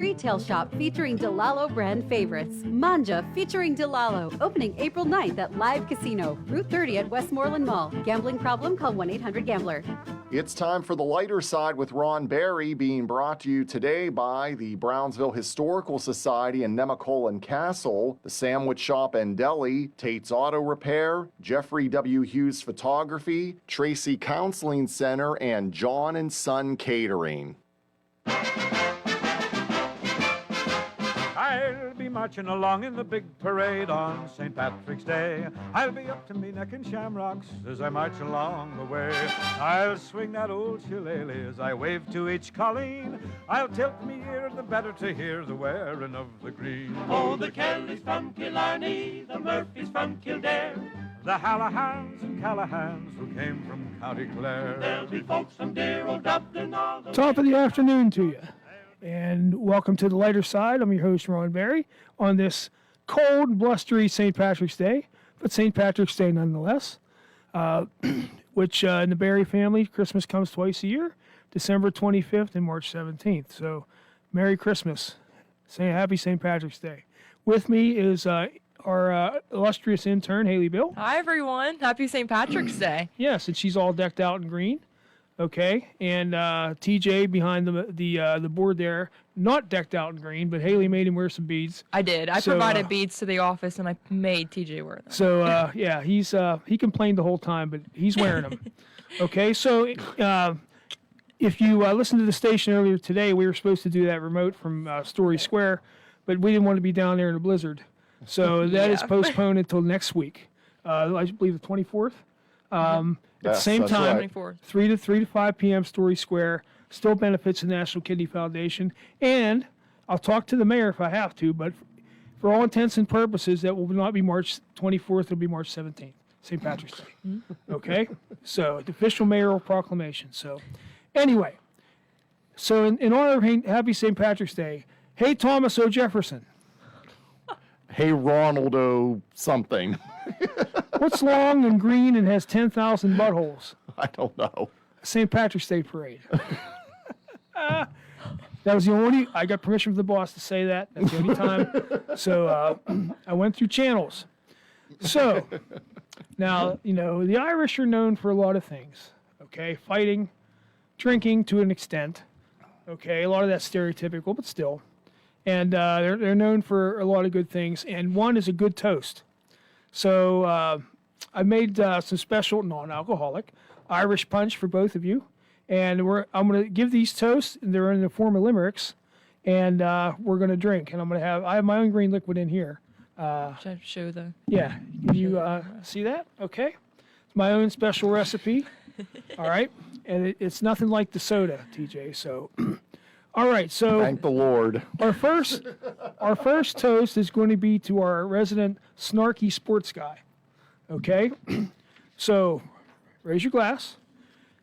Retail shop featuring DeLallo brand favorites. Manja featuring DeLallo. Opening April 9th at Live Casino, Route 30 at Westmoreland Mall. Gambling problem? Call 1-800-GAMBLER. It's time for The Lighter Side with Ron Barry, being brought to you today by the Brownsville Historical Society and Nemacolin Castle, the Sandwich Shop and Deli, Tate's Auto Repair, Jeffrey W. Hughes Photography, Tracy Counseling Center, and John and Son Catering. I'll be marching along in the big parade on St. Patrick's Day. I'll be up to me neck in shamrocks as I march along the way. I'll swing that old shillelagh as I wave to each colleen. I'll tilt me ear the better to hear the wearing of the green. Oh, the Kellys from Killarney, the Murphys from Kildare, the Hallahans and Callahans who came from County Clare. There'll be folks from dear old Dublin all the Top of the afternoon to you, and welcome to The Lighter Side. I'm your host, Ron Barry, on this cold, blustery St. Patrick's Day, but St. Patrick's Day nonetheless, which in the Barry family, Christmas comes twice a year, December 25th and March 17th. So, Merry Christmas. Happy St. Patrick's Day. With me is our illustrious intern, Haley Bill. Hi, everyone. Happy St. Patrick's Day. Yes, and she's all decked out in green. Okay, and TJ behind the board there, not decked out in green, but Haley made him wear some beads. I did. I provided beads to the office, and I made TJ wear them. So, yeah, he complained the whole time, but he's wearing them. Okay, so if you listened to the station earlier today, we were supposed to do that remote from Story Square, but we didn't want to be down there in a blizzard. So that is postponed until next week. I believe the 24th. At the same time, right. 3 to 5 p.m. Story Square, still benefits the National Kidney Foundation. And I'll talk to the mayor if I have to, but for all intents and purposes, that will not be March 24th, it'll be March 17th, St. Patrick's Day. Okay? So, the official mayoral proclamation. So, anyway, so in honor of Happy St. Patrick's Day, hey, Thomas O. Jefferson. Hey, Ronald O. something. What's long and green and has 10,000 buttholes? I don't know. St. Patrick's Day Parade. That was the only, I got permission from the boss to say that. That's the only time. So I went through channels. So now, the Irish are known for a lot of things. Okay, fighting, drinking to an extent. Okay, a lot of that's stereotypical, but still. And they're known for a lot of good things. And one is a good toast. So I made some special non-alcoholic Irish punch for both of you, and I'm going to give these toasts. And they're in the form of limericks, and we're going to drink. And I have my own green liquid in here. Should I show the? Yeah, can you see that? Okay, it's my own special recipe. All right, and it's nothing like the soda, TJ. So. All right, so Thank the Lord. Our first toast is going to be to our resident snarky sports guy. Okay? So, raise your glass.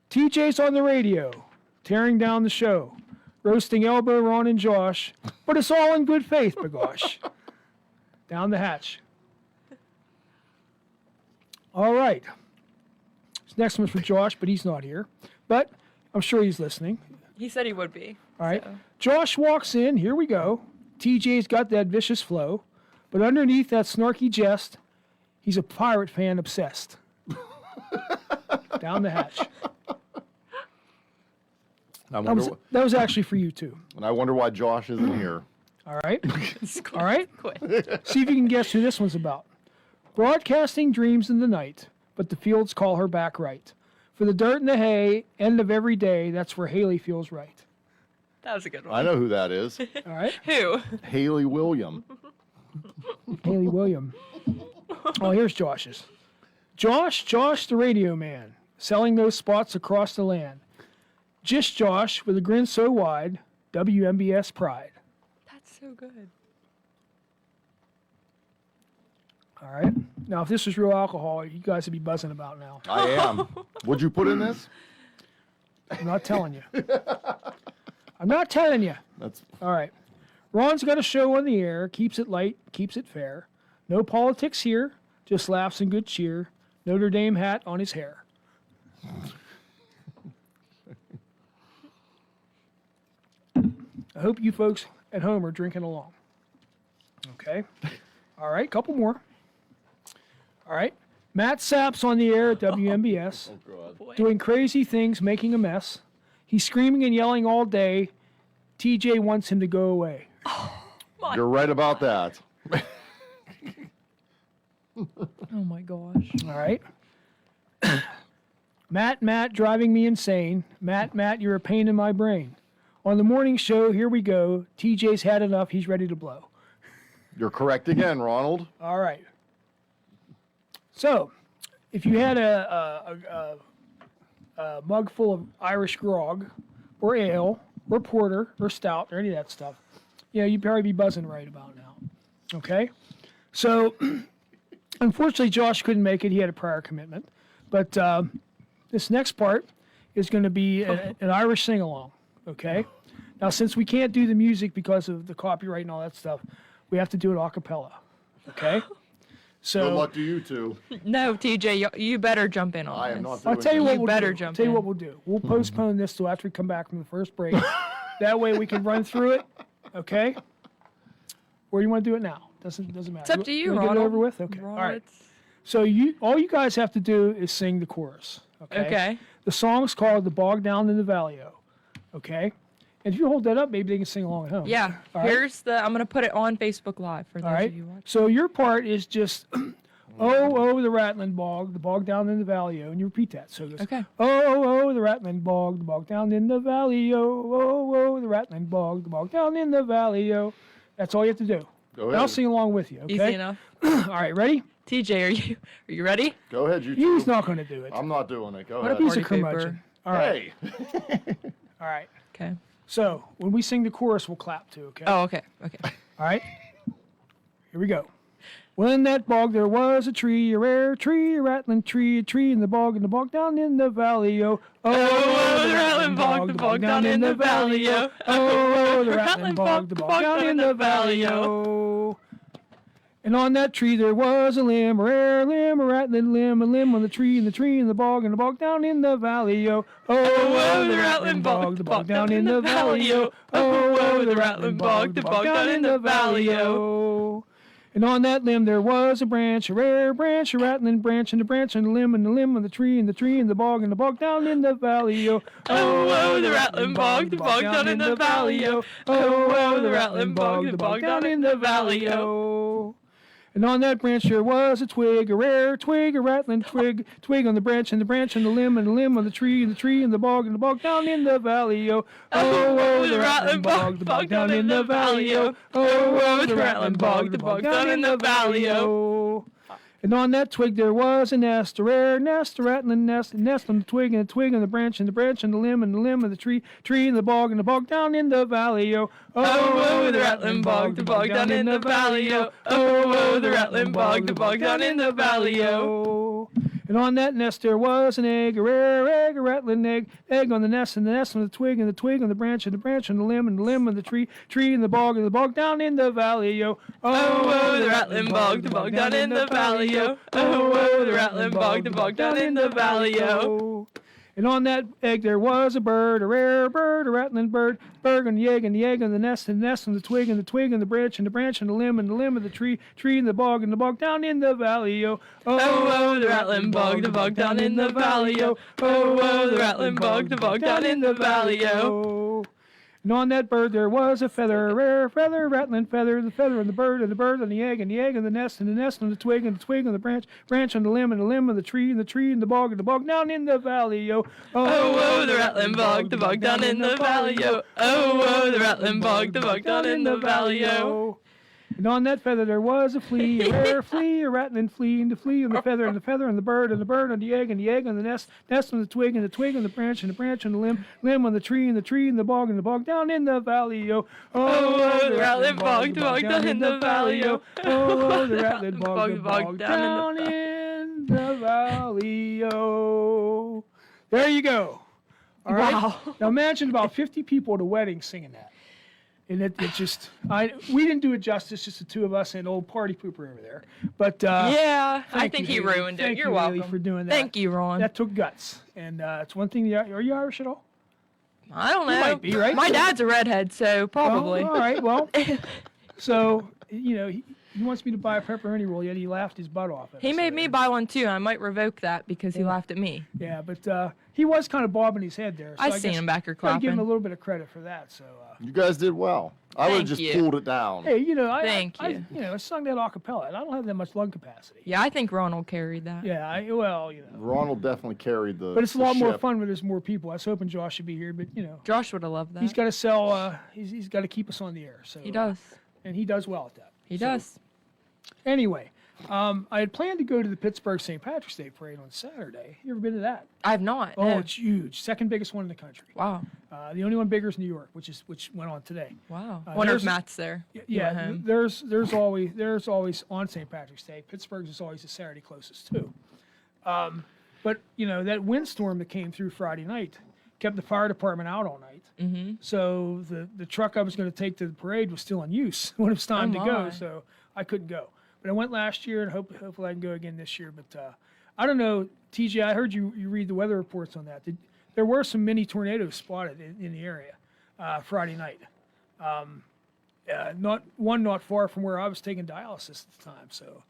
TJ's on the radio, tearing down the show, roasting Elbow, Ron, and Josh, but it's all in good faith, bagosh. Down the hatch. All right. This next one's for Josh, but he's not here. But I'm sure he's listening. He said he would be. All right. So. Josh walks in. Here we go. TJ's got that vicious flow. But underneath that snarky jest, he's a pirate fan obsessed. Down the hatch. That was actually for you, too. And I wonder why Josh isn't here. All right. All right. See if you can guess who this one's about. Broadcasting dreams in the night, but the fields call her back right. For the dirt and the hay, end of every day, that's where Haley feels right. That was a good one. I know who that is. All right. Who? Haley William. Haley William. Oh, here's Josh's. Josh the radio man, selling those spots across the land. Just Josh with a grin so wide, WMBS pride. That's so good. All right. Now, if this was real alcohol, you guys would be buzzing about now. I am. What'd you put in this? I'm not telling you. I'm not telling you. That's All right. Ron's got a show on the air, keeps it light, keeps it fair. No politics here, just laughs and good cheer. Notre Dame hat on his hair. I hope you folks at home are drinking along. Okay. All right, couple more. All right. Matt Sapp's on the air at WMBS, doing crazy things, making a mess. He's screaming and yelling all day. TJ wants him to go away. You're right about that. Oh my gosh. All right. Matt, driving me insane. Matt, you're a pain in my brain. On the morning show, here we go. TJ's had enough. He's ready to blow. You're correct again, Ronald. All right. So, if you had a mug full of Irish grog, or ale, or porter, or stout, or any of that stuff, you'd probably be buzzing right about now. Okay? So, unfortunately, Josh couldn't make it. He had a prior commitment. But this next part is going to be an Irish sing-along. Okay? Now, since we can't do the music because of the copyright and all that stuff, we have to do it a cappella. Okay? So, Good luck to you two. No, TJ, you better jump in on I this. am not doing I'll tell you what You we'll better do. jump Tell you in. what we'll do. We'll postpone this till after we come back from the first break. That way we can run through it. Okay? Or you want to do it now? Doesn't matter. It's up to you, wanna Ronald. Get it over with? Okay. Ronald, All right. So all you guys have to do is sing the chorus. Okay. Okay. The song's called "The Bog Down in the Valley-O." Okay. And if you hold that up, maybe they can sing along at home. Yeah. All right. I'm going to put it on Facebook Live for those All right. of you watching. So your part is just, oh, the rattling bog, the bog down in the valley-o, and you repeat that. So it goes, Okay. oh, the rattling bog, the bog down in the valley-o, oh, the rattling bog, the bog down in the valley-o. That's all you have to do. Go And ahead. I'll sing along with you. Okay. Easy enough. All right, ready? TJ, are you ready? Go ahead, you two. He's not going to do it. I'm not doing it. Go What a ahead. piece of Party curmudgeon. pooper. All right. Hey. All right. Okay. So when we sing the chorus, we'll clap too. Okay. Oh, okay. Okay. All right. Here we go. Well, in that bog there was a tree, a rare tree, a rattling tree, a tree in the bog, and the bog down in the valley-o. Oh, the rattling bog, the bog down in the valley-o. Oh, the rattling bog, the bog down in the valley-o. And on that tree there was a limb, a rare limb, a rattling limb, a limb on the tree, and the tree in the bog, and the bog down in the valley-o. Oh, the rattling bog, the bog down in the valley-o. Oh, the rattling bog, the bog down in the valley-o. And on that limb there was a branch, a rare branch, a rattling branch, and a branch and a limb on the tree, and the tree in the bog, and the bog down in the valley-o. Oh, the rattling bog, the bog down in the valley-o. Oh, the rattling bog, the bog down in the valley-o. And on that branch there was a twig, a rare twig, a rattling twig, twig on the branch, and the branch, and the limb on the tree, and the tree, and the bog down in the valley-o. Oh, the rattling bog, the bog down in the valley-o. Oh, the rattling bog, the bog down in the valley-o. And on that twig there was a nest, a rare nest, a rattling nest, a nest on the twig, and a twig on the branch, and the branch, and the limb of the tree, tree and the bog down in the valley-o. Oh, the rattling bog, the bog down in the valley-o. Oh, the rattling bog, the bog down in the valley-o. And on that nest there was an egg, a rare egg, a rattling egg, egg on the nest, and the nest on the twig, and the twig on the branch, and the branch on the limb of the tree, tree and the bog down in the valley-o. Oh, the rattling bog, the bog down in the valley-o. Oh, the rattling bog, the bog down in the valley-o. And on that egg there was a bird, a rare bird, a rattling bird, bird on the egg, and the egg on the nest, and the nest on the twig, and the twig on the branch, and the branch on the limb of the tree, tree and the bog down in the valley-o. Oh, the rattling bog, the bog down in the valley-o. Oh, the rattling bog, the bog down in the valley-o. And on that bird there was a feather, a rare feather, rattling feather, the feather on the bird on the egg, and the egg on the nest, and the nest on the twig, and the twig on the branch, branch on the limb of the tree, and the tree and the bog down in the valley-o. Oh, the rattling bog, the bog down in the valley-o. Oh, the rattling bog, the bog down in the valley-o. And on that feather there was a flea, a rare flea, a rattling flea, and the flea on the feather, and the feather on the bird on the egg, and the egg on the nest, nest on the twig, and the twig on the branch, and the branch on the limb on the tree, and the bog down in the valley-o. Oh, the rattling bog, the bog down in the valley-o. Oh, the rattling bog, the bog down in the valley-o. There you go. All right. Wow. Now imagine about 50 people at a wedding singing that. And it just, we didn't do it justice, just the two of us and old party pooper over there. But Yeah, I thank think you, he Haley. ruined it. Thank You're you, welcome. Haley, for doing that. Thank you, Ron. That took guts. And it's one thing, are you Irish at all? I don't know. You might be, right? My dad's a redhead, so probably. Oh, all right, well, so, he wants me to buy a pepperoni roll, yet he laughed his butt off. He made me buy one too. I might revoke that because he laughed at me. Yeah, but he was kind of bobbing his head there. So I I seen guess him back here I give him a clapping. little bit of credit for that. So, You guys did well. I would have Thank just you. pulled it down. hey, Thank I you. sung that a cappella, and I don't have that much lung capacity. Yeah, I think Ronald carried that. Yeah, Ronald definitely carried the. but it's a the lot more ship. fun when there's more people. I was hoping Josh should be here, but Josh would have loved that. he's got to sell. He's got to keep us on the air. So He does. and he does well at that. He So, does. Anyway, I had planned to go to the Pittsburgh St. Patrick's Day Parade on Saturday. You ever been to that? I have not. Oh, no. it's huge. Second biggest one in the country. Wow. The only one bigger is New York, which went on today. Wow. Wonder if there's- Matt's there. Yeah, At home. there's always on St. Patrick's Day. Pittsburgh's is always the Saturday closest too. But that windstorm that came through Friday night kept the fire department out all night. Mm-hmm. So the truck I was going to take to the parade was still in use when it was time to go. my. So I couldn't go. But I went last year, and hopefully I can go again this year. But I don't know, TJ. I heard you read the weather reports on that. There were some mini tornadoes spotted in the area Friday night. Not far from where I was taking dialysis at the time. So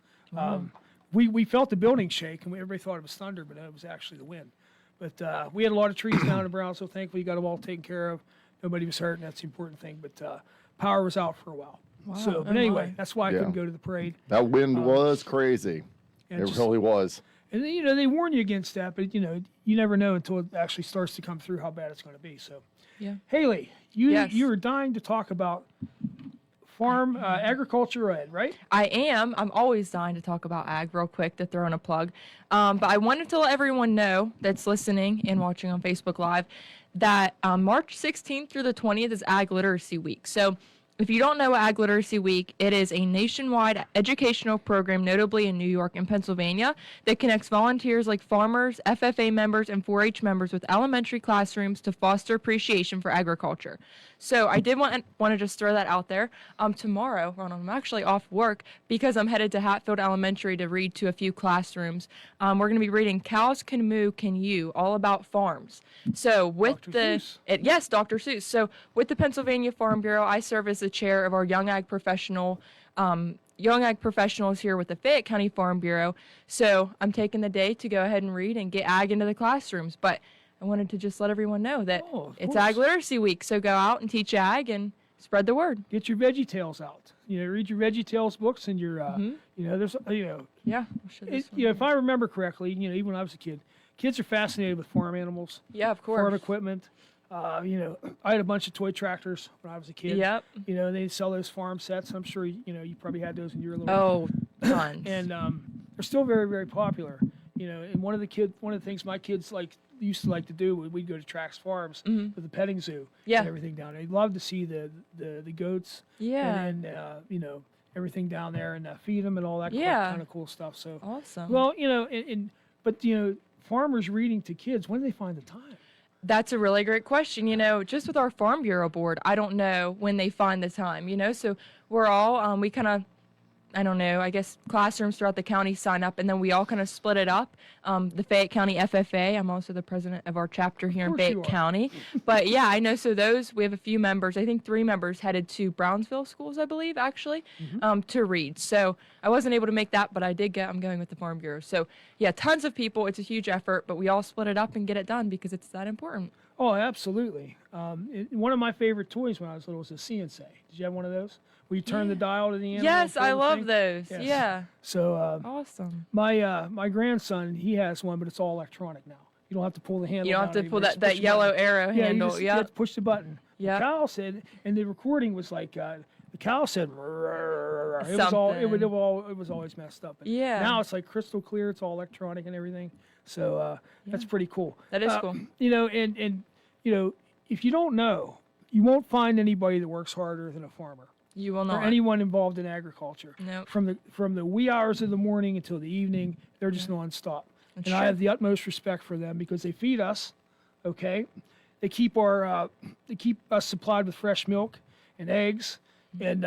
we felt the building shake, and everybody thought it was thunder, but it was actually the wind. But we had a lot of trees down in Brownsville. Thankfully, you got them all taken care of. Nobody was hurt, and that's the important thing. But power was out for a while. Wow. So, but Oh, anyway, my. that's why I Yeah. couldn't go to the parade. That wind was crazy. And It just- really was. And they warn you against that, but you never know until it actually starts to come through how bad it's going to be. So, Yeah. Haley, you Yes. were dying to talk about farm agriculture ed, right? I am. I'm always dying to talk about ag real quick to throw in a plug. But I wanted to let everyone know that's listening and watching on Facebook Live that March 16th through the 20th is Ag Literacy Week. So if you don't know Ag Literacy Week, it is a nationwide educational program, notably in New York and Pennsylvania, that connects volunteers like farmers, FFA members, and 4-H members with elementary classrooms to foster appreciation for agriculture. So I did want to just throw that out there. Tomorrow, Ronald, I'm actually off work because I'm headed to Hatfield Elementary to read to a few classrooms. We're going to be reading Cows Can Moo, Can You, all about farms. So with Dr. Seuss. yes, Dr. Seuss. So with the Pennsylvania Farm Bureau, I serve as the chair of our Young Ag Professionals here with the Fayette County Farm Bureau. So I'm taking the day to go ahead and read and get ag into the classrooms. But I wanted to just let everyone know that Oh, of it's course. Ag Literacy Week. So go out and teach ag and spread the word. Get your Veggie Tales out. Read your Veggie Tales books and your there's Yeah. I'll show this one. if I remember correctly, even when I was a kid, kids are fascinated with farm animals, Yeah, of farm course. equipment. I had a bunch of toy tractors when I was a kid. Yep. They sell those farm sets. I'm sure you probably had those in your little. Oh, tons. And they're still very, very popular. And one of the things my kids used to like to do, we'd go to Trax Farms with the petting zoo Mm-hmm. Yeah. and everything down there. They'd love to see the goats. Yeah. And everything down there and feed them and all that Yeah. kind of cool stuff. So. Awesome. Well, but farmers reading to kids, when do they find the time? That's a really great question. Just with our Farm Bureau board, I don't know when they find the time, so we're all, we kind of, I don't know, I guess classrooms throughout the county sign up and then we all kind of split it up. The Fayette County FFA, I'm also the president of our chapter here in course you Fayette are. County. But yeah, I know. So we have a few members, I think 3 members headed to Brownsville schools, I believe, actually, to read. So I wasn't able to make that, but I'm going with the Farm Bureau. So yeah, tons of people. It's a huge effort, but we all split it up and get it done because it's that important. Oh, absolutely. One of my favorite toys when I was little was a CNC. Did you have one of those? Where you turn the dial to the animal? Yes, pull I the love thing? those. Yes. Yeah. So Awesome. my grandson, he has one, but it's all electronic now. You don't have to pull the handle. You don't have down to pull anymore. that, Just push that the yellow button. arrow Yeah, handle. you have to push the button. Yep. The cow said, and the recording was like the cow said, it was all Something. it was always messed up. But Yeah. Now it's like crystal clear. It's all electronic and everything. So that's pretty cool. That is cool. And if you don't know, you won't find anybody that works harder than a farmer. You will Or not. anyone involved in agriculture. Nope. From the wee hours of the morning until the evening, they're just nonstop. That's And I true. have the utmost respect for them because they feed us, okay? They keep us supplied with fresh milk and eggs and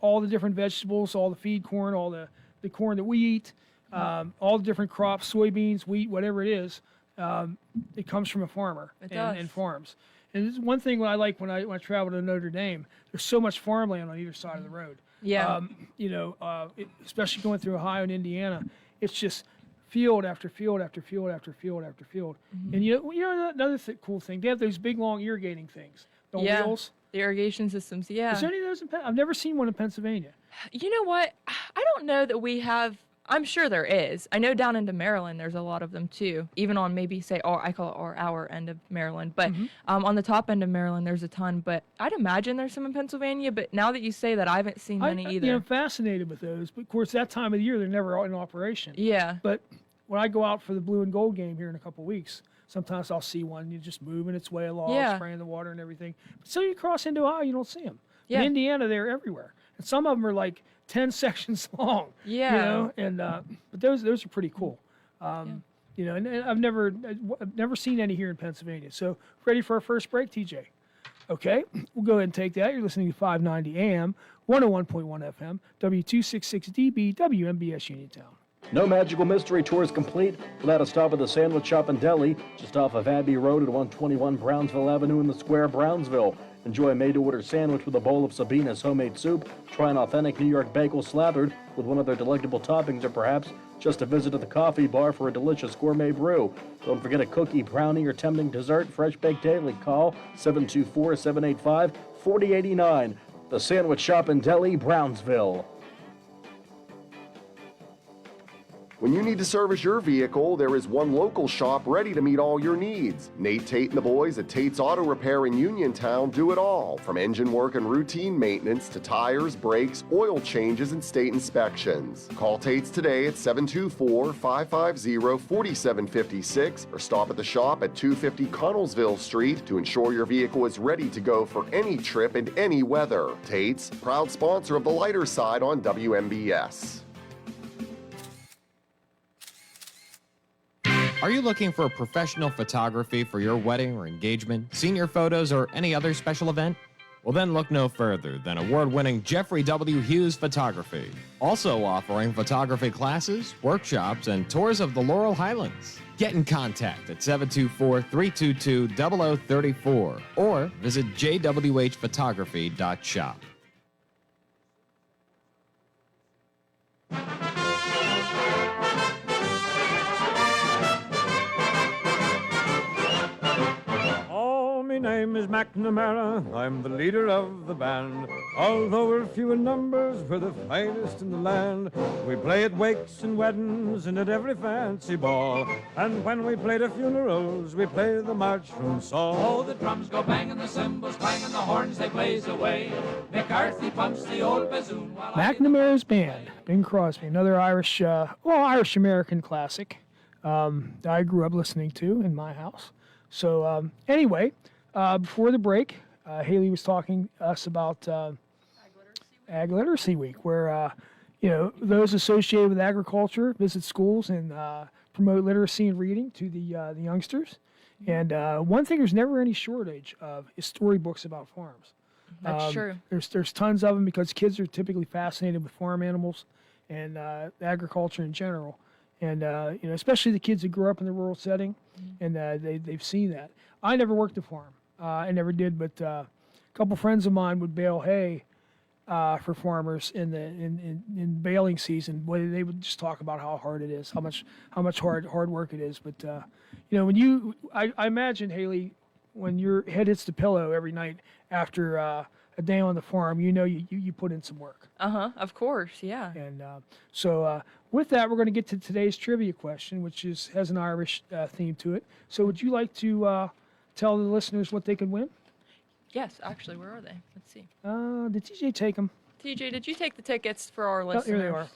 all the different vegetables, all the feed corn, all the corn that we eat, all the different crops, soybeans, wheat, whatever it is. It comes from a farmer It and does. farms. And this is one thing I like when I travel to Notre Dame. There's so much farmland on either side of the road. Yeah. Especially going through Ohio and Indiana, it's just field after field after field after field after field. And another cool thing, they have those big long irrigating things, the wheels. The irrigation systems. Yeah. Is there any of those I've never seen one in Pennsylvania. You know what? I don't know that we have. I'm sure there is. I know down into Maryland, there's a lot of them too. Even on maybe say, I call it our end of Maryland, but on the top end of Maryland, there's a ton. But I'd imagine there's some in Pennsylvania. But now that you say that, I haven't seen many either. I'm fascinated with those. But of course, that time of the year, they're never in operation. Yeah. But when I go out for the blue and gold game here in a couple of weeks, sometimes I'll see one. You're just moving its way along, spraying the water and everything. But so you cross into Ohio, you don't see them. Yeah. In Indiana, they're everywhere, and some of them are like 10 sections long. Yeah. But those are pretty cool. And I've never seen any here in Pennsylvania. So ready for our first break, TJ? Okay, we'll go ahead and take that. You're listening to 590 AM, 101.1 FM, W266DB, WMBS Uniontown. No Magical Mystery Tour is complete without a stop at the Sandwich Shop and Deli, just off of Abbey Road at 121 Brownsville Avenue in the Square, Brownsville. Enjoy a made-to-order sandwich with a bowl of Sabina's homemade soup. Try an authentic New York bagel slathered with one of their delectable toppings, or perhaps just a visit to the coffee bar for a delicious gourmet brew. Don't forget a cookie, brownie, or tempting dessert. Fresh baked daily. Call 724-785-4089. The Sandwich Shop and Deli, Brownsville. When you need to service your vehicle, there is one local shop ready to meet all your needs. Nate Tate and the boys at Tate's Auto Repair in Uniontown do it all, from engine work and routine maintenance to tires, brakes, oil changes, and state inspections. Call Tate's today at 724-550-4756 or stop at the shop at 250 Connellsville Street to ensure your vehicle is ready to go for any trip and any weather. Tate's, proud sponsor of the Lighter Side on WMBS. Are you looking for professional photography for your wedding or engagement, senior photos, or any other special event? Well, then look no further than award-winning Jeffrey W. Hughes Photography. Also offering photography classes, workshops, and tours of the Laurel Highlands. Get in contact at 724-322-0034 or visit jwhphotography.shop. My name is McNamara, I'm the leader of the band. Although we're few in numbers, we're the finest in the land. We play at wakes and weddings and at every fancy ball. And when we play at funerals, we play the march from Saul. Oh, the drums go bang and the cymbals clang and the horns they blaze away. McCarthy pumps the old bassoon while McNamara's Band, Bing Crosby, another Irish-American classic that I grew up listening to in my house. So anyway, before the break, Haley was talking to us about Ag Literacy Week, where those associated with agriculture visit schools and promote literacy and reading to the youngsters. And one thing there's never any shortage of is storybooks about farms. That's true. There's tons of them because kids are typically fascinated with farm animals and agriculture in general. And especially the kids that grew up in the rural setting, and they've seen that. I never worked a farm. I never did, but a couple friends of mine would bale hay for farmers in baling season. They would just talk about how hard it is, how much hard work it is. But when I imagine, Haley, when your head hits the pillow every night after a day on the farm, you put in some work. Of course, yeah. And so with that, we're going to get to today's trivia question, which has an Irish theme to it. So would you like to tell the listeners what they could win? Yes, actually, where are they? Let's see. Did TJ take them? TJ, did you take the tickets for our listeners? Here they are.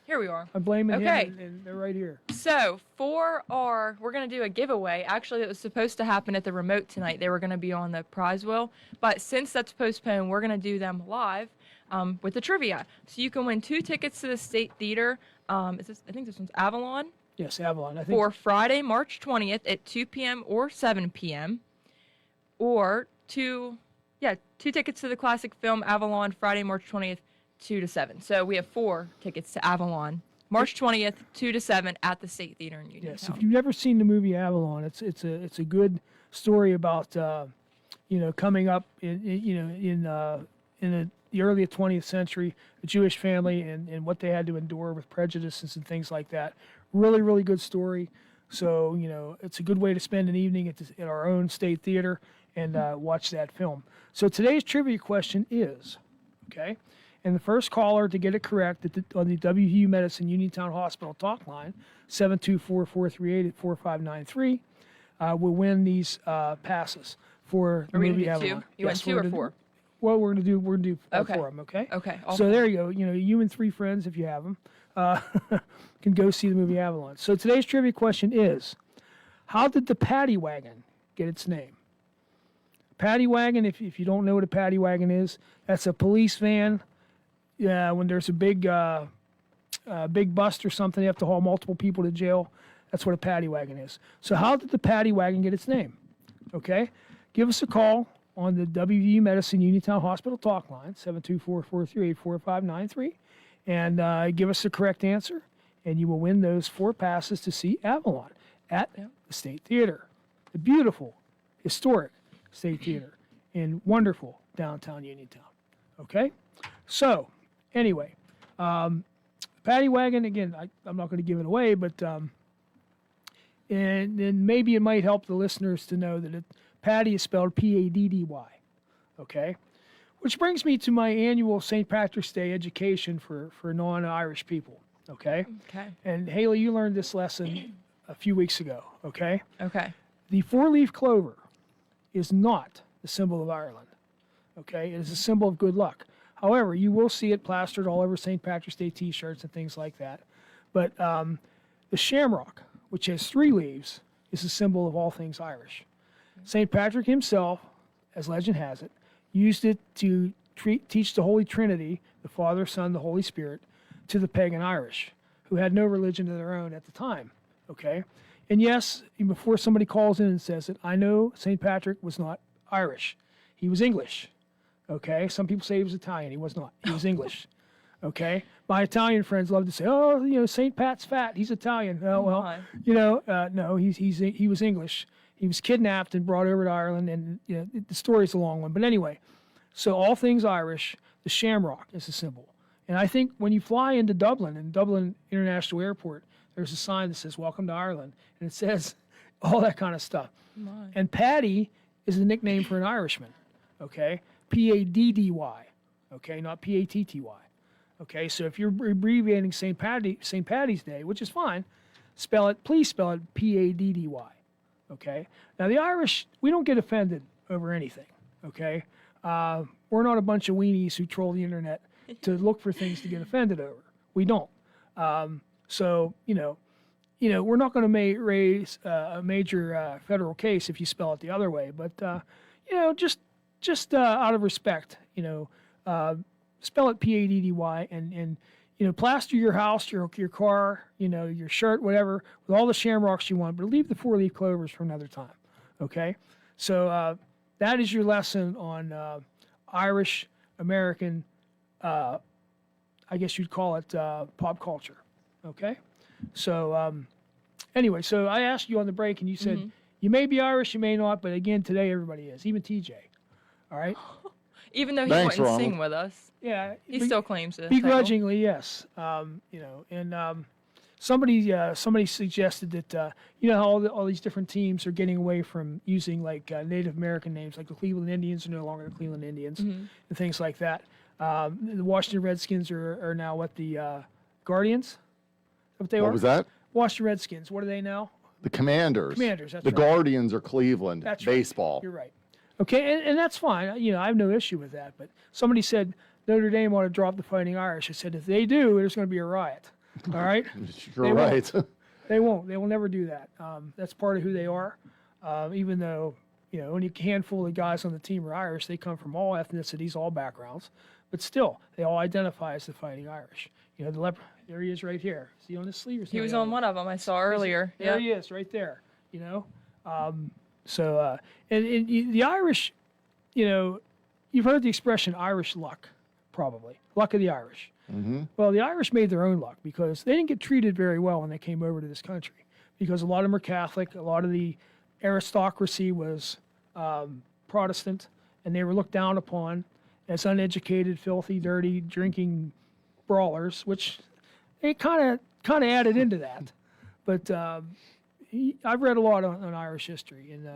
Here we are. I'm blaming Okay. him, and they're right here. So we're going to do a giveaway. Actually, it was supposed to happen at the remote tonight. They were going to be on the prize wheel. But since that's postponed, we're going to do them live with the trivia. So you can win 2 tickets to the State Theater. I think this one's Avalon. Yes, Avalon. I think For Friday, March 20th at 2 p.m. or 7 p.m. Or 2 tickets to the classic film Avalon, Friday, March 20th, 2 to 7. So we have 4 tickets to Avalon, March 20th, 2 to 7 at the State Theater in Uniontown. Yes, if you've never seen the movie Avalon, it's a good story about coming up in the early 20th century, the Jewish family and what they had to endure with prejudices and things like that. Really, really good story. So, it's a good way to spend an evening at our own state theater and watch that film. So today's trivia question is, okay, and the first caller to get it correct on the WVU Medicine Uniontown Hospital talk line, 724-438-4593, will win these passes for the Are we movie gonna do Avalon. two? You want two or four? Well, we're gonna do all Okay. four of them, okay? Okay. all So four. there you go. You and 3 friends, if you have them, can go see the movie Avalon. So today's trivia question is, how did the paddy wagon get its name? Paddy wagon, if you don't know what a paddy wagon is, that's a police van. When there's a big bust or something, they have to haul multiple people to jail. That's what a paddy wagon is. So how did the paddy wagon get its name? Okay, give us a call on the WVU Medicine Uniontown Hospital talk line, 724-438-4593, and give us the correct answer, and you will win those 4 passes to see Avalon at the State Theater, the beautiful, historic State Theater in wonderful downtown Uniontown. Okay? So, anyway, paddy wagon, again, I'm not going to give it away, but and then maybe it might help the listeners to know that paddy is spelled P-A-D-D-Y. Okay? Which brings me to my annual St. Patrick's Day education for non-Irish people. Okay? Okay. And Haley, you learned this lesson a few weeks ago. Okay? Okay. The 4-leaf clover is not the symbol of Ireland. Okay? It is a symbol of good luck. However, you will see it plastered all over St. Patrick's Day t-shirts and things like that. But the shamrock, which has 3 leaves, is a symbol of all things Irish. St. Patrick himself, as legend has it, used it to teach the Holy Trinity, the Father, Son, the Holy Spirit, to the pagan Irish, who had no religion of their own at the time. Okay? And yes, before somebody calls in and says it, I know St. Patrick was not Irish. He was English. Okay? Some people say he was Italian. He was not. He was English. Okay? My Italian friends love to say, oh, St. Pat's fat. He's Italian. Oh, well, no, he was English. He was kidnapped and brought over to Ireland, and the story's a long one. But anyway, so all things Irish, the shamrock is a symbol. And I think when you fly into Dublin, in Dublin International Airport, there's a sign that says, Welcome to Ireland. And it says all that kind of stuff. And Paddy is a nickname for an Irishman, okay? P-A-D-D-Y, okay, not P-A-T-T-Y. Okay, so if you're abbreviating St. Paddy's Day, which is fine, please spell it P-A-D-D-Y. Okay. Now the Irish, we don't get offended over anything. Okay. We're not a bunch of weenies who troll the internet to look for things to get offended over. We don't. So we're not going to raise a major federal case if you spell it the other way. But just out of respect, spell it P-A-D-D-Y and plaster your house, your car, your shirt, whatever, with all the shamrocks you want, but leave the 4-leaf clovers for another time, okay? So that is your lesson on Irish American, I guess you'd call it pop culture, okay? So anyway, so I asked you on the break, and you said, you may be Irish, you may not, but again, today everybody is, even TJ, all right? Even though he Thanks, wouldn't Ronald. sing with us, Yeah. he still claims it. Begrudgingly, yes. Somebody suggested that how all these different teams are getting away from using like Native American names, like the Cleveland Indians are no longer the Cleveland Indians and things like that. The Washington Redskins are now what, the Guardians? Is that what they are? What was that? Washington Redskins. What are they now? The Commanders. Commanders, that's the right. Guardians are Cleveland. That's right. baseball. You're right. Okay, and that's fine. I have no issue with that. But somebody said Notre Dame ought to drop the Fighting Irish. I said, if they do, there's going to be a riot. All right? You're They right. They won't. They will never do that. That's part of who they are. Even though, only a handful of guys on the team are Irish, they come from all ethnicities, all backgrounds. But still, they all identify as the Fighting Irish. The leper, there he is right here. See on his sleeve? He was on one of them I saw earlier. There Yeah. he is, right there. So the Irish, you've heard the expression Irish luck, probably. Luck of the Irish. Mm-hmm. Well, the Irish made their own luck because they didn't get treated very well when they came over to this country because a lot of them are Catholic. A lot of the aristocracy was Protestant, and they were looked down upon as uneducated, filthy, dirty, drinking brawlers, which it kind of added into that. But I've read a lot on Irish history, and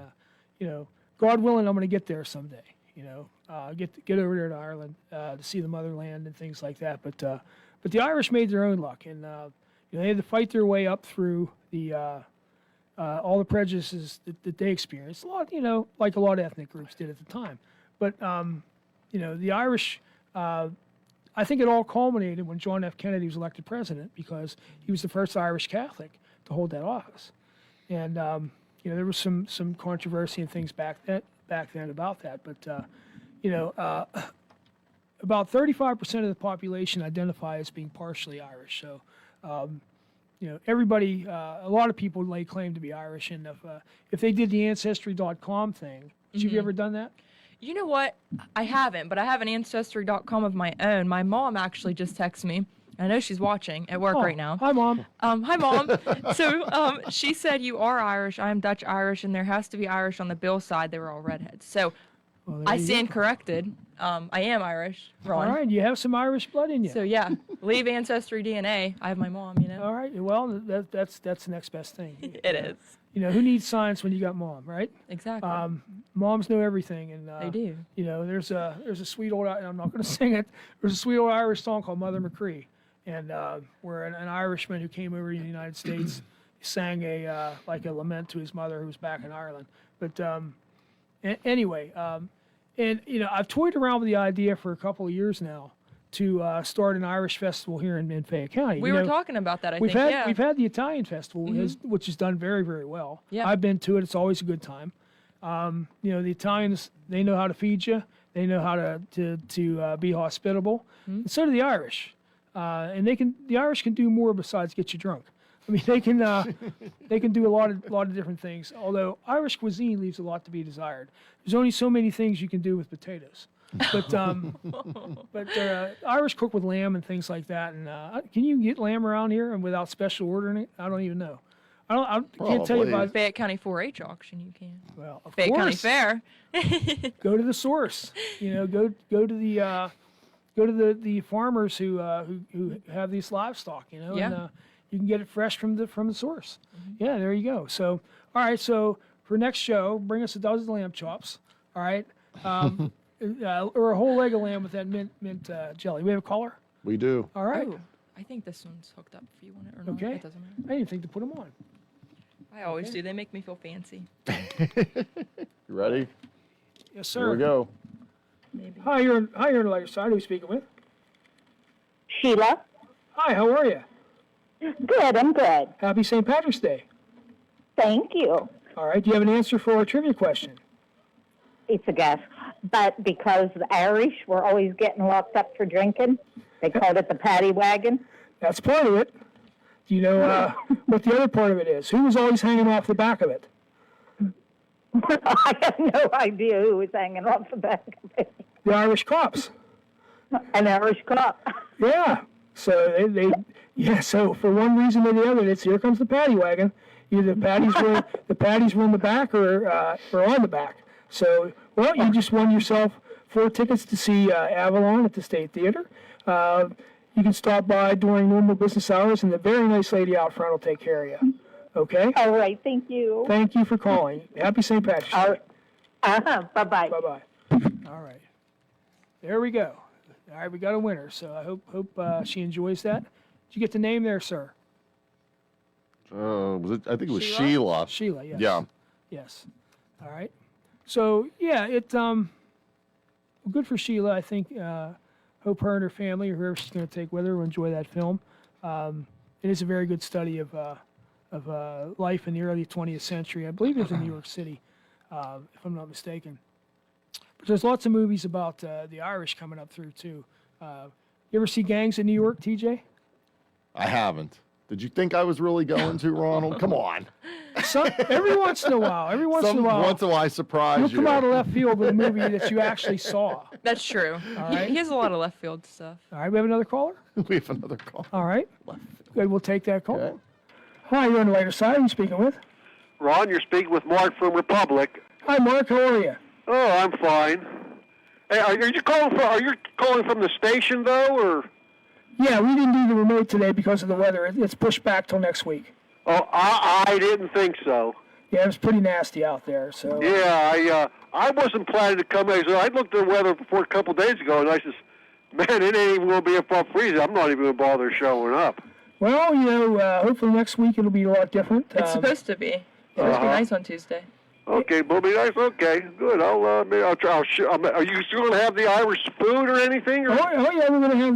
you know, God willing, I'm going to get there someday. You know, get over there to Ireland to see the motherland and things like that. But the Irish made their own luck, and you know, they had to fight their way up through the all the prejudices that they experienced. A lot, you know, like a lot of ethnic groups did at the time. But you know, the Irish. I think it all culminated when John F. Kennedy was elected president, because he was the first Irish Catholic to hold that office. And you know, there was some controversy and things back then about that. But you know, about 35% of the population identify as being partially Irish. So you know, everybody, a lot of people lay claim to be Irish. And if they did the Ancestry.com thing, have you ever done that? You know what? I haven't, but I have an Ancestry.com of my own. My mom actually just texted me. I know she's watching at work right now. Hi, Mom. Hi, Mom. So she said, you are Irish. I am Dutch Irish, and there has to be Irish on the Bill side. They were all redheads. So I stand corrected. I am Irish, Ron. All right, you have some Irish blood in you. So yeah, leave Ancestry DNA. I have my mom, you know. All right, well, that's the next best thing. It is. You know, who needs science when you got Mom, right? Exactly. Moms know everything, and They do. You know, there's a sweet old, I'm not going to sing it. There's a sweet old Irish song called Mother McCree, and where an Irishman who came over to the United States sang a like a lament to his mother who was back in Ireland. But anyway, and you know, I've toyed around with the idea for a couple of years now to start an Irish festival here in Fayette County. We were talking about that, I we've think. We've had the Italian festival, which has done very, very well. Yeah. I've been to it. It's always a good time. You know, the Italians, they know how to feed you. They know how to be hospitable. And so do the Irish. And the Irish can do more besides get you drunk. I mean, they can do a lot of different things. Although Irish cuisine leaves a lot to be desired. There's only so many things you can do with potatoes. But Irish cook with lamb and things like that. And can you get lamb around here and without special ordering it? I don't even know. I can't tell you about Fayette County 4-H auction. You can. Well, of Fayette County course. Fair. Go to the source. You know, go to the farmers who have these livestock. You know, Yeah. and you can get it fresh from the source. Yeah, there you go. So, all right. So for next show, bring us a dozen lamb chops. All right. Or a whole leg of lamb with that mint jelly. We have a caller? We do. All right. Oh, I think this one's hooked up if you want it or not. Okay. It doesn't matter. I didn't think to put them on. I always do. They make me feel fancy. You ready? Yes, sir. Here we go. Maybe. Hi, you're on the lighter side. Who are you speaking with? Sheila. Hi, how are you? Good, I'm good. Happy St. Patrick's Day. Thank you. All right. Do you have an answer for our trivia question? It's a guess. But because the Irish were always getting locked up for drinking, they called it the paddy wagon. That's part of it. Do you know what the other part of it is? Who was always hanging off the back of it? I have no idea who was hanging off the back of it. The Irish cops. An Irish cop. Yeah. So So for one reason or the other, it's here comes the paddy wagon. Either the paddies were in the back or on the back. So, well, you just won yourself 4 tickets to see Avalon at the State Theater. You can stop by during normal business hours, and the very nice lady out front will take care of you. Okay? All right, thank you. Thank you for calling. Happy St. Patrick's Day. Bye-bye. Bye-bye. All right. There we go. All right, we got a winner, so I hope she enjoys that. Did you get the name there, sir? I think it was Sheila? Sheila. Sheila, yes. Yeah. Yes. All right. So, yeah, good for Sheila. I think, hope her and her family, or whoever she's going to take with her, will enjoy that film. It is a very good study of life in the early 20th century. I believe it was in New York City, if I'm not mistaken. But there's lots of movies about the Irish coming up through, too. You ever see Gangs in New York, TJ? I haven't. Did you think I was really going to, Ronald? Come on. Every once in a while. Once in a while, I surprise You'll you. come out of left field with a movie that you actually saw. That's true. right. He has a lot of left field stuff. All right, we have another caller? We have another call. All right. Good, we'll take that call. Okay. Hi, you're on the later side. Who are you speaking with? Ron, you're speaking with Mark from Republic. Hi, Mark. How are you? Oh, I'm fine. Hey, are you calling from the station though, or? Yeah, we didn't do the remote today because of the weather. It's pushed back till next week. Oh, I didn't think so. Yeah, it was pretty nasty out there. So Yeah, I wasn't planning to come in. So I looked at the weather before a couple days ago, and I says, man, it ain't even going to be above freezing. I'm not even going to bother showing up. Well, hopefully next week it'll be a lot different. It's supposed to be. It's supposed to be nice on Tuesday. Okay, will be nice. Okay, good. I'll try. Are you still going to have the Irish food or anything? Or? Oh yeah, we're going to have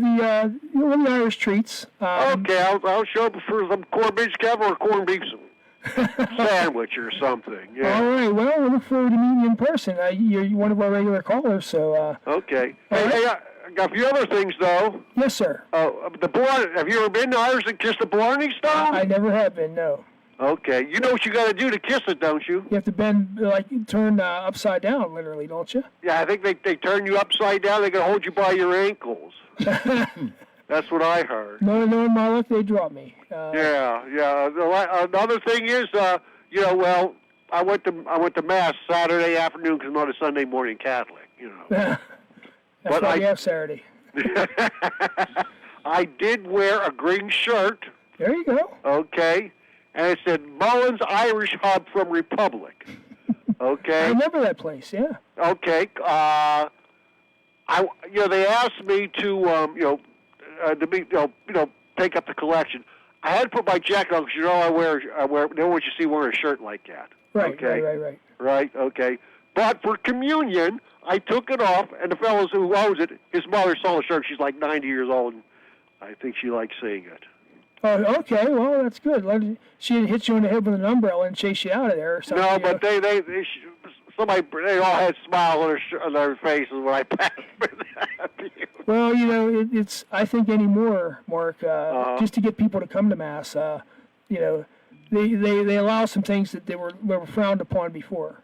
the Irish treats. Okay, I'll show up for some corned beef caviar or corned beef sandwich or something. Yeah. All right. Well, we look forward to meeting you in person. You're one of our regular callers, so. Okay. Hey, I got a few other things though. Yes, sir. Have you ever been to Irish and kissed the Blarney Stone? I never have been. No. Okay. You know what you got to do to kiss it, don't you? You have to bend, turn upside down, literally, don't you? Yeah, I think they turn you upside down. They can hold you by your ankles. That's what I heard. No, in my life they drop me. Yeah. Another thing is, I went to mass Saturday afternoon because I'm not a Sunday morning Catholic. That's but why we have Saturday. I did wear a green shirt. There you go. Okay, and it said Mullins Irish Hub from Republic. Okay. I remember that place. Yeah. Okay. They asked me to take up the collection. I had to put my jacket on because I wear. They don't want you to see wearing a shirt like that. Right. Okay. Right. Right. Okay. But for communion, I took it off, and the fellow who owns it, his mother saw the shirt. She's like 90 years old, and I think she likes seeing it. Oh, okay. Well, that's good. She didn't hit you in the head with an umbrella and chase you out of there or something. No, but they all had smiles on their faces when I passed. Well, it's I think anymore, Mark, just to get people to come to mass, they allow some things that they were frowned upon before.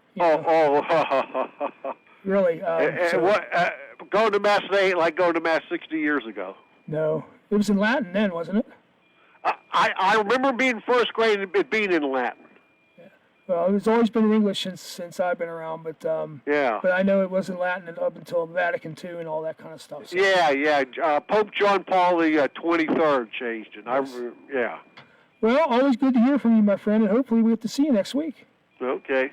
Really. Going to mass today ain't like going to mass 60 years ago. No, it was in Latin then, wasn't it? I remember being first grade and it being in Latin. Yeah. Well, it's always been in English since I've been around, but But I know it was in Latin up until Vatican II and all that kind of stuff. So. Yeah. Pope John Paul the 23rd changed it. Yes. Yeah. Well, always good to hear from you, my friend, and hopefully we get to see you next week. Okay.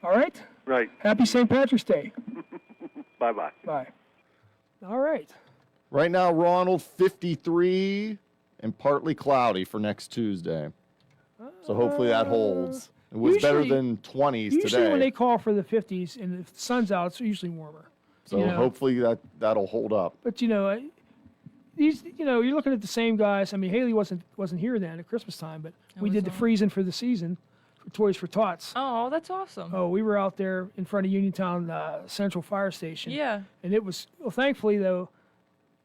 All right. Right. Happy St. Patrick's Day. Bye-bye. Bye. All right. Right now, Ronald, 53 and partly cloudy for next Tuesday. So hopefully that holds. It was better than 20s usually today. When they call for the 50s and the sun's out, it's usually warmer. So hopefully that'll hold up. But you're looking at the same guys. I mean, Haley wasn't here then at Christmas time, but we did the freezing for the season for Toys for Tots. Oh, that's awesome. Oh, we were out there in front of Uniontown Central Fire Station. Yeah. And it was thankfully though,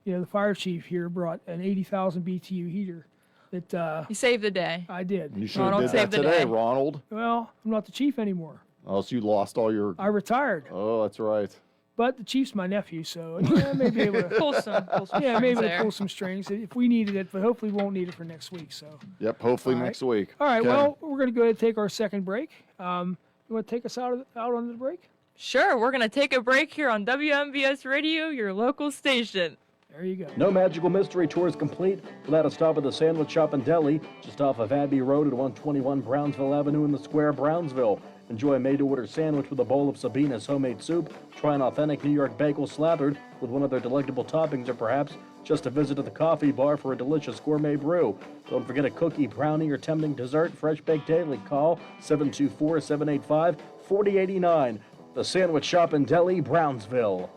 the fire chief here brought an 80,000 BTU heater. That you saved the day. I did. You should have did that today, Ronald. Well, I'm not the chief anymore. Oh, so you lost all your... I retired. Oh, that's right. But the chief's my nephew, so maybe able to pull some pull some strings if we needed it, but hopefully we won't need it for next week. So. Yep, hopefully next week. All right. Okay. Well, we're going to go ahead and take our second break. You want to take us out on the break? Sure. We're going to take a break here on WMBS Radio, your local station. There you go. No Magical Mystery Tour is complete without a stop at the Sandwich Shop and Deli, just off of Abbey Road at 121 Brownsville Avenue in the Square, Brownsville. Enjoy a made-to-order sandwich with a bowl of Sabina's homemade soup. Try an authentic New York bagel slathered with one of their delectable toppings, or perhaps just a visit to the coffee bar for a delicious gourmet brew. Don't forget a cookie, brownie, or tempting dessert. Fresh baked daily. Call 724-785-4089. The Sandwich Shop and Deli, Brownsville.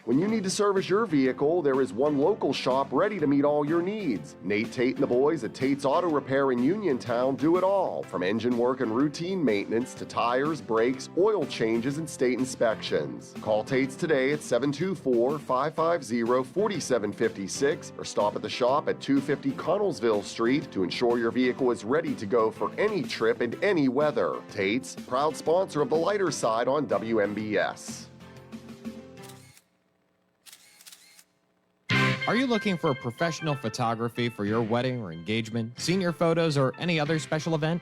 When you need to service your vehicle, there is one local shop ready to meet all your needs. Nate Tate and the boys at Tate's Auto Repair in Uniontown do it all, from engine work and routine maintenance to tires, brakes, oil changes, and state inspections. Call Tate's today at 724-550-4756 or stop at the shop at 250 Connellsville Street to ensure your vehicle is ready to go for any trip and any weather. Tate's, proud sponsor of The Lighter Side on WMBS. Are you looking for professional photography for your wedding or engagement, senior photos, or any other special event?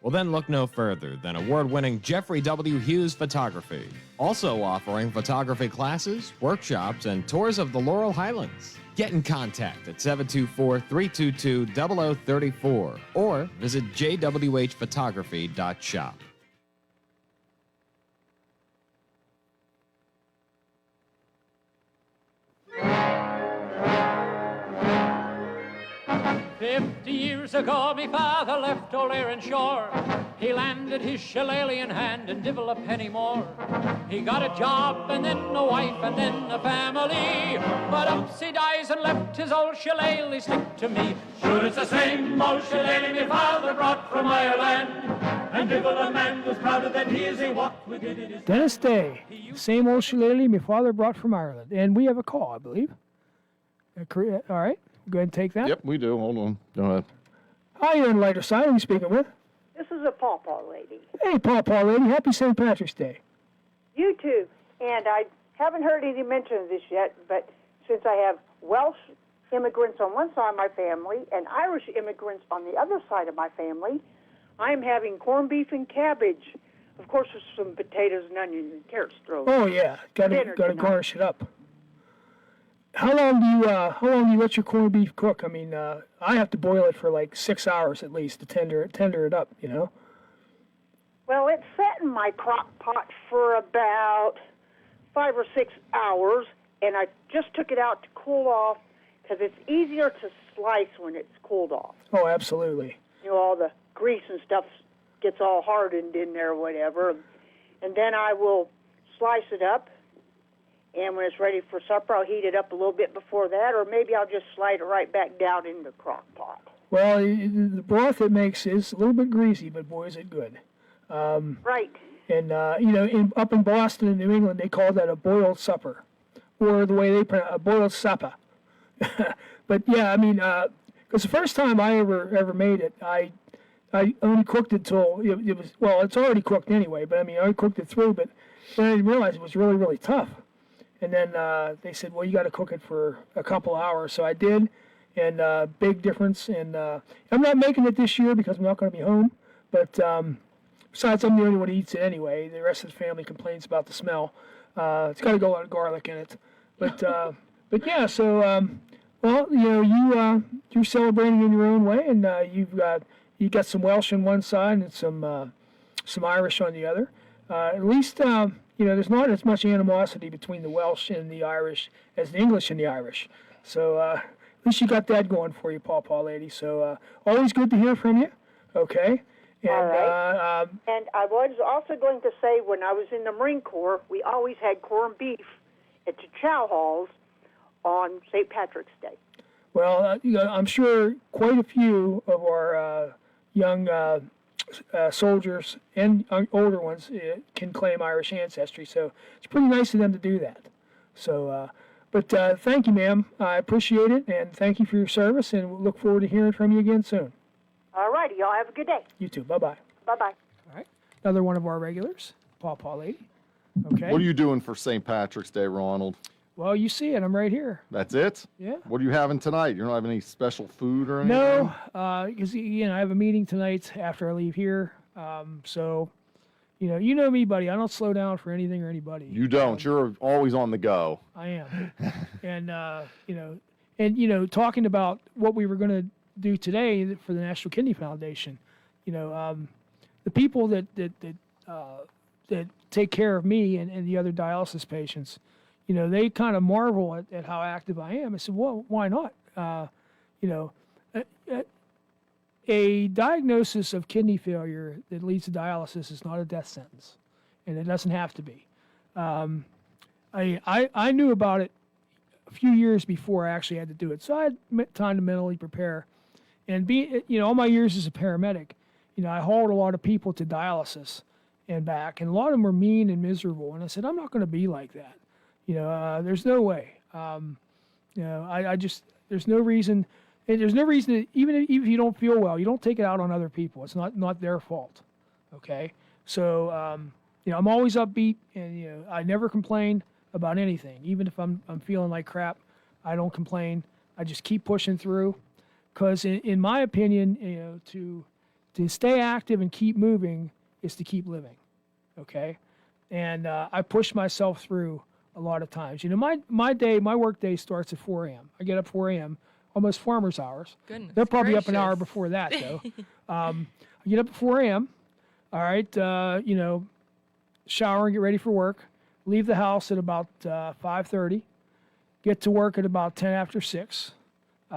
Well, then look no further than award-winning Jeffrey W. Hughes Photography. Also offering photography classes, workshops, and tours of the Laurel Highlands. Get in contact at 724-322-0034 or visit jwhphotography.shop. Years ago, me father left old Erin Shore. He landed his shillelagh in hand and divil a penny more. He got a job and then a wife and then a family. But ups he dies and left his old shillelagh stick to me. Sure, it's the same old shillelagh me father brought from Ireland. And divil a man was prouder than he as he walked with it in his Dennis Day, same old shillelagh my father brought from Ireland. And we have a call, I believe. All right, go ahead and take that. Yep, we do. Hold on. Go ahead. Hi, you're on lighter side. Who are you speaking with? This is a pawpaw lady. Hey, pawpaw lady. Happy St. Patrick's Day. You too. And I haven't heard any mention of this yet, but since I have Welsh immigrants on one side of my family and Irish immigrants on the other side of my family, I'm having corned beef and cabbage. Of course, with some potatoes and onions and carrots thrown. Oh yeah, got to garnish it up. How long do you let your corned beef cook? I mean, I have to boil it for like 6 hours at least to tender it up, you know. Well, it's set in my crock pot for about 5 or 6 hours, and I just took it out to cool off because it's easier to slice when it's cooled off. Oh, absolutely. You know, all the grease and stuff gets all hardened in there or whatever, and then I will slice it up. And when it's ready for supper, I'll heat it up a little bit before that, or maybe I'll just slide it right back down in the crock pot. Well, the broth it makes is a little bit greasy, but boy, is it good. Right. And, you know, up in Boston and New England, they call that a boiled supper, or the way they pronounce a boiled supper. But, yeah, I mean, because the first time I ever made it, I only cooked it till it was, well, it's already cooked anyway, but, I mean, I only cooked it through, but then I didn't realize it was really, really tough. And then they said, well, you got to cook it for a couple hours. So I did, and big difference. And I'm not making it this year because I'm not going to be home. But besides, I'm the only one who eats it anyway. The rest of the family complains about the smell. It's got to go a lot of garlic in it. But yeah, so, well, you know, you're celebrating in your own way. And you got some Welsh on one side and some Irish on the other. At least... you know, there's not as much animosity between the Welsh and the Irish as the English and the Irish. So at least you got that going for you, pawpaw lady. So always good to hear from you. Okay. And, all right. And I was also going to say, when I was in the Marine Corps, we always had corned beef at the chow halls on St. Patrick's Day. Well, you know, I'm sure quite a few of our young soldiers and older ones can claim Irish ancestry, so it's pretty nice of them to do that. So, but thank you, ma'am. I appreciate it, and thank you for your service, and we'll look forward to hearing from you again soon. All righty, y'all have a good day. You too. Bye-bye. Bye-bye. All right. Another one of our regulars, pawpaw lady. Okay. What are you doing for St. Patrick's Day, Ronald? Well, you see it. I'm right here. That's it? Yeah. What are you having tonight? You don't have any special food or anything? No, because you know, I have a meeting tonight after I leave here. So, you know me, buddy. I don't slow down for anything or anybody. You don't. You're always on the go. I am. And talking about what we were going to do today for the National Kidney Foundation, the people that take care of me and the other dialysis patients, they kind of marvel at how active I am. I said, well, why not? A diagnosis of kidney failure that leads to dialysis is not a death sentence, and it doesn't have to be. I knew about it a few years before I actually had to do it, so I had time to mentally prepare. And all my years as a paramedic, I hauled a lot of people to dialysis and back, and a lot of them were mean and miserable. And I said, I'm not going to be like that. There's no way. There's no reason. And there's no reason to, even if you don't feel well, you don't take it out on other people. It's not their fault. Okay. So, I'm always upbeat, and I never complain about anything. Even if I'm feeling like crap, I don't complain. I just keep pushing through, because in my opinion, to To stay active and keep moving is to keep living, okay? And I push myself through a lot of times. You know, my work day starts at 4 a.m. I get up 4 a.m., almost farmer's hours. Goodness They're probably up an hour gracious. before that, though. I get up at 4 a.m., all right, you know, shower and get ready for work, leave the house at about 5:30, get to work at about 10 after 6.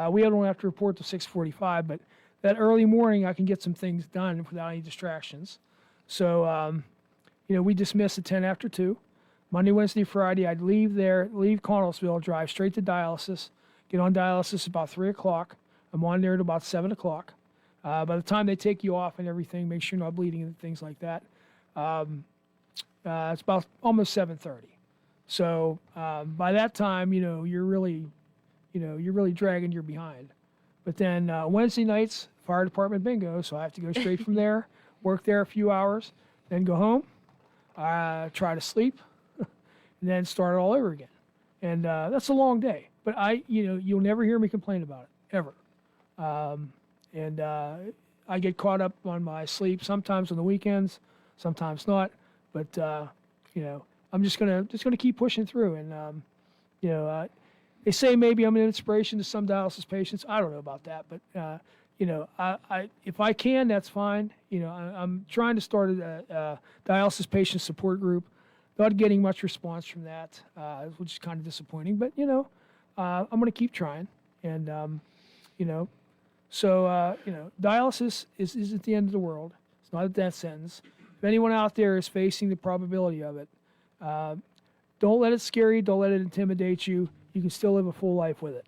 We don't have to report till 6:45, but that early morning I can get some things done without any distractions. So, you know, we dismiss at 10 after 2. Monday, Wednesday, Friday, I'd leave Connellsville, drive straight to dialysis, get on dialysis about 3 o'clock. I'm on there at about 7 o'clock. By the time they take you off and everything, make sure you're not bleeding and things like that, it's about almost 7:30. So by that time, you know, you're really dragging your behind. But then Wednesday nights, fire department bingo, so I have to go straight from there, work there a few hours, then go home, try to sleep, and then start it all over again. And that's a long day. But you'll never hear me complain about it, ever. And I get caught up on my sleep sometimes on the weekends, sometimes not. But you know, I'm just gonna keep pushing through. And you know, they say maybe I'm an inspiration to some dialysis patients. I don't know about that, but you know, if I can, that's fine. You know, I'm trying to start a dialysis patient support group. Not getting much response from that, which is kind of disappointing. But you know, I'm going to keep trying. And you know, so you know, dialysis isn't the end of the world. It's not a death sentence. If anyone out there is facing the probability of it, don't let it scare you. Don't let it intimidate you. You can still live a full life with it.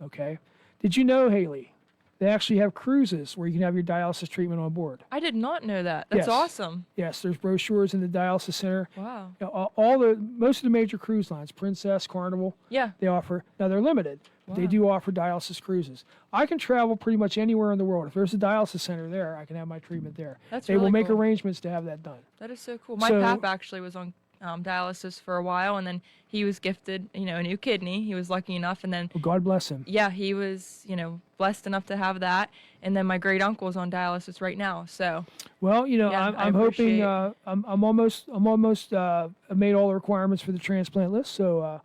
Okay? Did you know, Haley, they actually have cruises where you can have your dialysis treatment on board? I did not know that. That's Yes. awesome. Yes, there's brochures in the dialysis center. Wow. You know, most of the major cruise lines, Princess, Carnival, Yeah. they offer. Now they're limited. But they do offer dialysis cruises. I can travel pretty much anywhere in the world. If there's a dialysis center there, I can have my treatment there. That's They will really make cool. arrangements to have that done. That is so cool. My So- pap actually was on dialysis for a while, and then he was gifted, you know, a new kidney. He was lucky enough, and then Well, God bless him. yeah, he was, you know, blessed enough to have that. And then my great uncle's on dialysis right now. So Well, you know, Yeah, I I'm hoping. appreciate- I'm almost I've made all the requirements for the transplant list. So,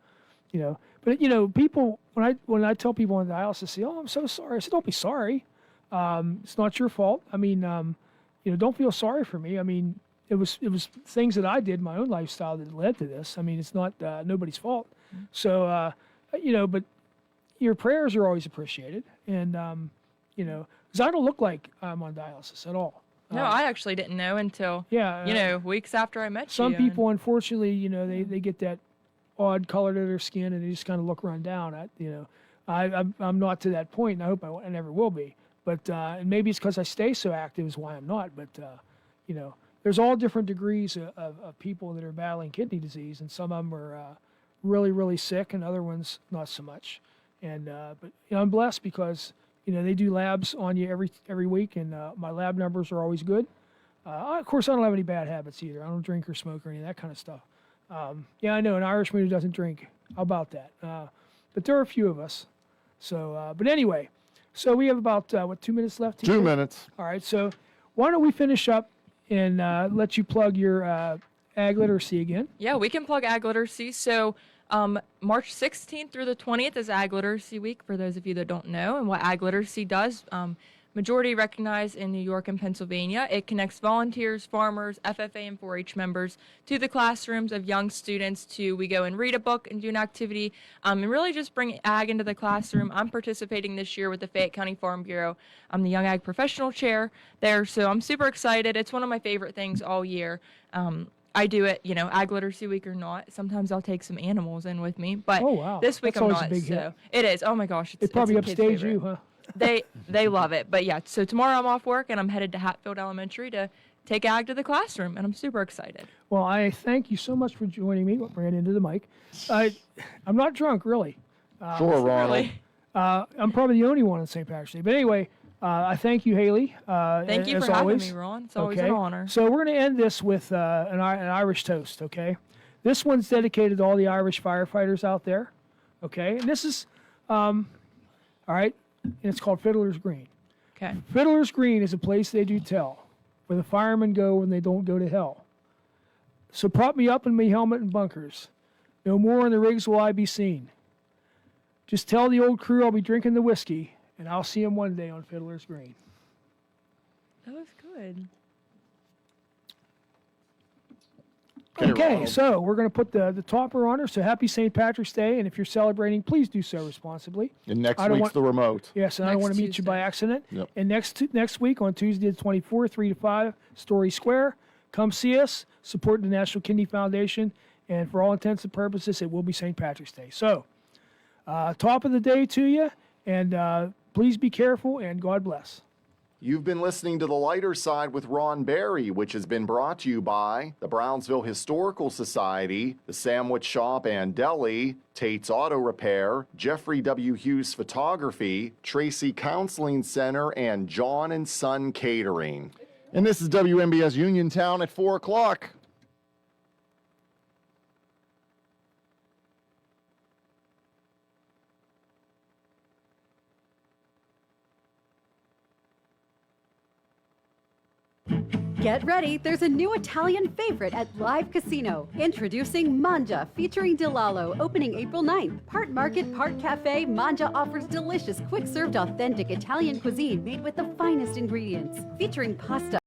you know, but you know, people when I tell people on dialysis, say, "Oh, I'm so sorry," I said, "Don't be sorry. It's not your fault. I mean, you know, don't feel sorry for me. I mean, it was things that I did in my own lifestyle that led to this. I mean, it's not nobody's fault. So, you know, but your prayers are always appreciated, and you know, because I don't look like I'm on dialysis at all. no, I actually didn't know until Yeah, you know, weeks after I met some you. people, unfortunately, you know, they get that odd color to their skin and they just kind of look run down. I'm not to that point, and I hope I never will be. But and maybe it's because I stay so active is why I'm not. But you know, there's all different degrees of people that are battling kidney disease, and some of them are really, really sick, and other ones not so much. And but you know, I'm blessed because you know they do labs on you every week, and my lab numbers are always good. Of course, I don't have any bad habits either. I don't drink or smoke or any of that kind of stuff. Yeah, I know an Irishman who doesn't drink. How about that? But there are a few of us. So, but anyway, so we have about 2 minutes left. 2 minutes. All right. So why don't we finish up and let you plug your ag literacy again? Yeah, we can plug Ag Literacy. So March 16th through the 20th is Ag Literacy Week, for those of you that don't know. And what Ag Literacy does, majority recognized in New York and Pennsylvania. It connects volunteers, farmers, FFA, and 4-H members to the classrooms of young students we go and read a book and do an activity, and really just bring ag into the classroom. I'm participating this year with the Fayette County Farm Bureau. I'm the Young Ag Professional Chair there, so I'm super excited. It's one of my favorite things all year. I do it, you know, Ag Literacy Week or not. Sometimes I'll take some animals in with me, but Oh, wow. this week That's I'm always a not. big hit. So it is. Oh my gosh, They probably it's a kid's upstage favorite. you, huh? They love it. But yeah, so tomorrow I'm off work and I'm headed to Hatfield Elementary to take ag to the classroom, and I'm super excited. Well, I thank you so much for joining me. Bring it into the mic. I'm not drunk, really. Sure, Ronald. Really. I'm probably the only one on St. Patrick's Day. But anyway, I thank you, Haley. Thank you as for always. having me, Ron. It's always Okay. an honor. So we're going to end this with an Irish toast, okay? This one's dedicated to all the Irish firefighters out there, okay? And this is, all right, and it's called Fiddler's Green. Okay. Fiddler's Green is a place they do tell, where the firemen go when they don't go to hell. So prop me up in me helmet and bunkers. No more on the rigs will I be seen. Just tell the old crew I'll be drinking the whiskey, and I'll see 'em one day on Fiddler's Green. That was good. Okay, so we're going to put the topper on her. So happy St. Patrick's Day, and if you're celebrating, please do so responsibly. And next I don't week's want- the remote. Yes, and I don't want to meet you by accident. Yep. And next week on Tuesday the 24th, 3 to 5, Story Square. Come see us, support the National Kidney Foundation, and for all intents and purposes, it will be St. Patrick's Day. So, top of the day to you, and please be careful, and God bless. You've been listening to The Lighter Side with Ron Barry, which has been brought to you by the Brownsville Historical Society, the Sandwich Shop and Deli, Tate's Auto Repair, Jeffrey W. Hughes Photography, Tracy Counseling Center, and John and Son Catering. And this is WMBS Uniontown at 4 o'clock. Get ready, there's a new Italian favorite at Live Casino. Introducing Mangia, featuring DeLallo, opening April 9th. Part market, part cafe, Mangia offers delicious, quick-served, authentic Italian cuisine made with the finest ingredients. Featuring pasta,